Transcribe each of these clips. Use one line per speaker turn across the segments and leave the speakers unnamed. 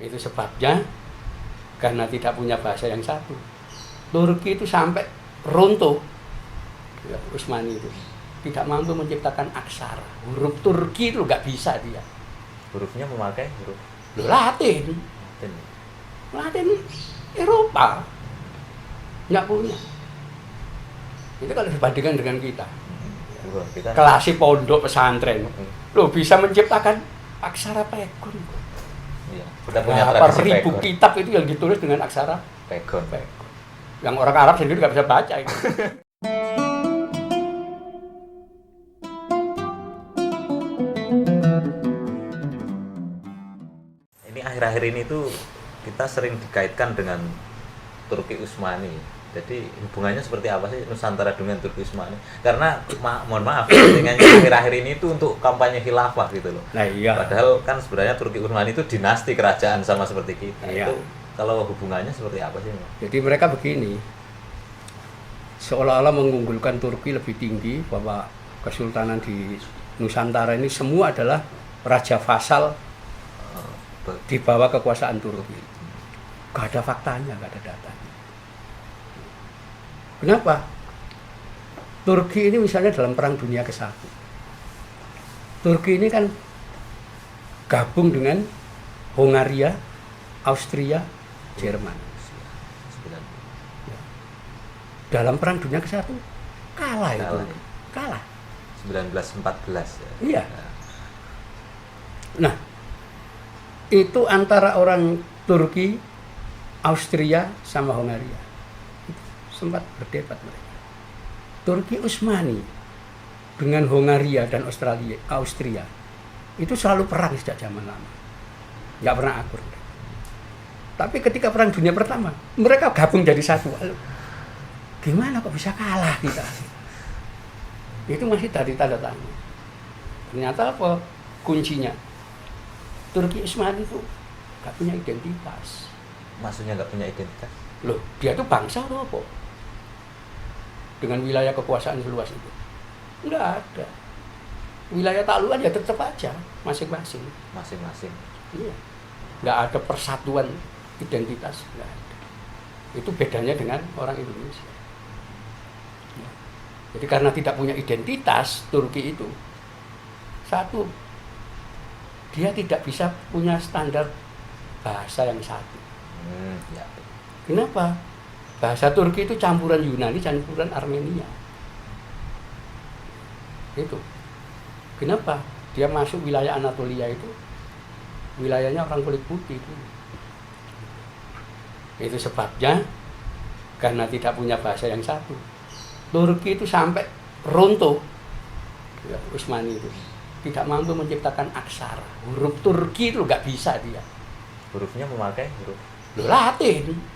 Itu sebabnya karena tidak punya bahasa yang satu. Turki itu sampai runtuh, ya, Utsmani itu tidak mampu menciptakan aksara. Huruf Turki itu nggak bisa dia.
Hurufnya memakai huruf
Latin. Latin Eropa nggak punya. Itu kalau dibandingkan dengan kita, kelas pondok pesantren, lo bisa menciptakan aksara pegon.
Iya, udah punya
berapa
tradisi
ribu
pegon.
kitab itu yang ditulis dengan aksara
Pegon.
Yang orang Arab sendiri nggak bisa baca itu.
Ini akhir-akhir ini tuh kita sering dikaitkan dengan Turki Utsmani. Jadi hubungannya seperti apa sih Nusantara dengan Turki Utsmani? Karena mohon maaf, kepentingannya akhir-akhir ini itu untuk kampanye khilafah gitu loh.
Nah iya.
Padahal kan sebenarnya Turki Utsmani itu dinasti kerajaan sama seperti kita.
Iya.
Itu kalau hubungannya seperti apa sih?
Jadi mereka begini, seolah-olah mengunggulkan Turki lebih tinggi, bahwa kesultanan di Nusantara ini semua adalah raja vasal di bawah kekuasaan Turki. Gak ada faktanya, gak ada datanya. Kenapa? Turki ini misalnya dalam Perang Dunia ke-1. Turki ini kan gabung dengan Hongaria, Austria, Jerman. Dalam Perang Dunia ke-1 kalah itu. Kalah.
1914 ya.
Iya. Nah, itu antara orang Turki, Austria sama Hongaria. Sempat berdebat mereka. Turki Utsmani dengan Hongaria dan Austria itu selalu perang sejak zaman lama. Nggak pernah akur. Tapi ketika Perang Dunia Pertama, mereka gabung jadi satu. Gimana kok bisa kalah kita? Itu masih dari tanda tanya. Ternyata apa kuncinya? Turki Utsmani itu nggak punya identitas.
Maksudnya nggak punya identitas?
Loh, dia itu bangsa atau apa? Dengan wilayah kekuasaan seluas itu? Nggak ada. Wilayah taklukan ya tetap aja masing-masing.
Masing-masing.
Iya. Nggak ada persatuan identitas, nggak ada. Itu bedanya dengan orang Indonesia. Ya. Jadi karena tidak punya identitas, Turki itu satu, dia tidak bisa punya standar bahasa yang satu.
Ya.
Kenapa? Bahasa Turki itu campuran Yunani, campuran Armenia. Itu. Kenapa? Dia masuk wilayah Anatolia itu, wilayahnya orang kulit putih itu. Itu sebabnya karena tidak punya bahasa yang satu. Turki itu sampai runtuh, ya, Utsmani itu tidak mampu menciptakan aksara. Huruf Turki itu nggak bisa dia.
Hurufnya memakai huruf
Latin.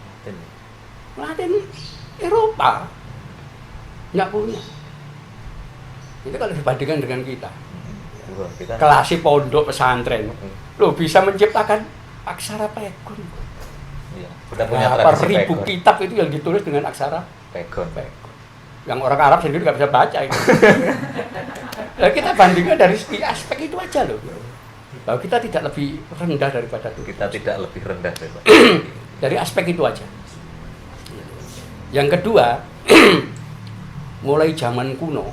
Latin Eropa nggak punya. Itu kalau dibandingkan dengan kita, kelas pondok pesantren, lo bisa menciptakan aksara pegon.
Iya, udah punya
berapa
tradisi
ribu
pegon.
kitab itu yang ditulis dengan aksara
Pegon.
Yang orang Arab sendiri nggak bisa baca itu. Nah, kita bandingkan dari segi aspek itu aja loh. Bahwa kita tidak lebih rendah daripada itu.
Kita tidak lebih rendah daripada
Dari aspek itu aja. Yang kedua, mulai zaman kuno,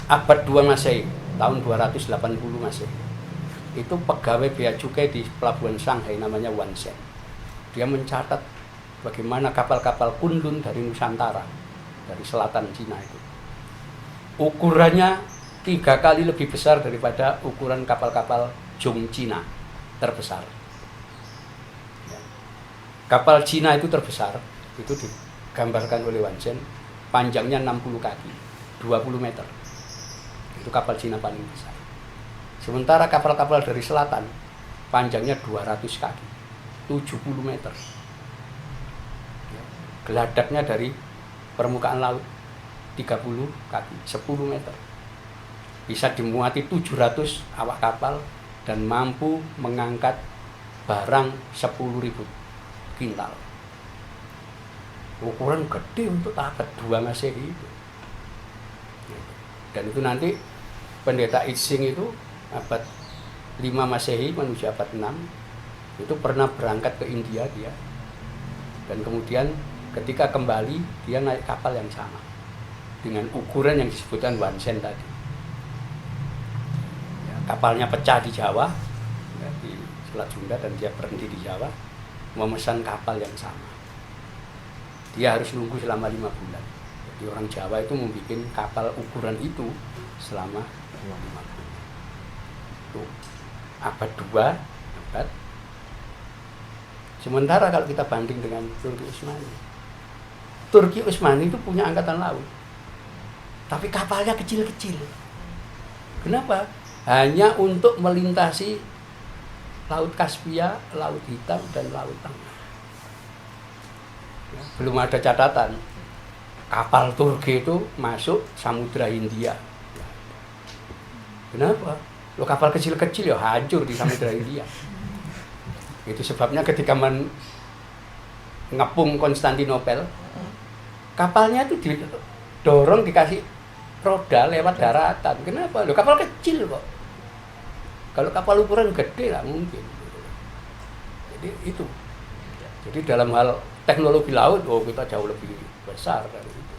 abad 2 Masehi, tahun 280 Masehi, itu pegawai bea cukai di pelabuhan Shanghai namanya Wan Shen. Dia mencatat bagaimana kapal-kapal Kunlun dari Nusantara, dari selatan Cina itu, ukurannya 3 kali lebih besar daripada ukuran kapal-kapal Zhong Cina terbesar. Kapal Cina itu terbesar, itu digambarkan oleh Wan Shen, panjangnya 60 kaki, 20 meter. Itu kapal Cina paling besar. Sementara kapal-kapal dari selatan, panjangnya 200 kaki, 70 meter. Geladaknya dari permukaan laut, 30 kaki, 10 meter. Bisa dimuati 700 awak kapal dan mampu mengangkat barang 10.000 kintal. Ukuran gede untuk abad 2 Masehi itu. Dan itu nanti Pendeta Itsing itu abad 5 Masehi, manusia abad 6 itu pernah berangkat ke India dia. Dan kemudian ketika kembali dia naik kapal yang sama dengan ukuran yang disebutkan Wansen tadi. Ya, kapalnya pecah di Jawa, ya, di Selat Sunda, dan dia berhenti di Jawa memesan kapal yang sama. Dia harus nunggu selama 5 bulan. Jadi orang Jawa itu membuat kapal ukuran itu selama 5 bulan. Itu abad 2, abad. Sementara kalau kita banding dengan Turki Utsmani, Turki Utsmani itu punya angkatan laut, tapi kapalnya kecil-kecil. Kenapa? Hanya untuk melintasi Laut Kaspia, Laut Hitam, dan Laut Tengah. Ya, belum ada catatan kapal Turki itu masuk Samudra Hindia. Ya. Kenapa? Lo kapal kecil-kecil ya hancur di Samudra Hindia. Itu sebabnya ketika ngepung Konstantinopel, kapalnya itu didorong, dikasih roda lewat daratan. Kenapa? Lo kapal kecil kok. Kalau kapal ukuran gede lah mungkin. Jadi itu. Jadi dalam hal teknologi laut, kita jauh lebih besar dari itu.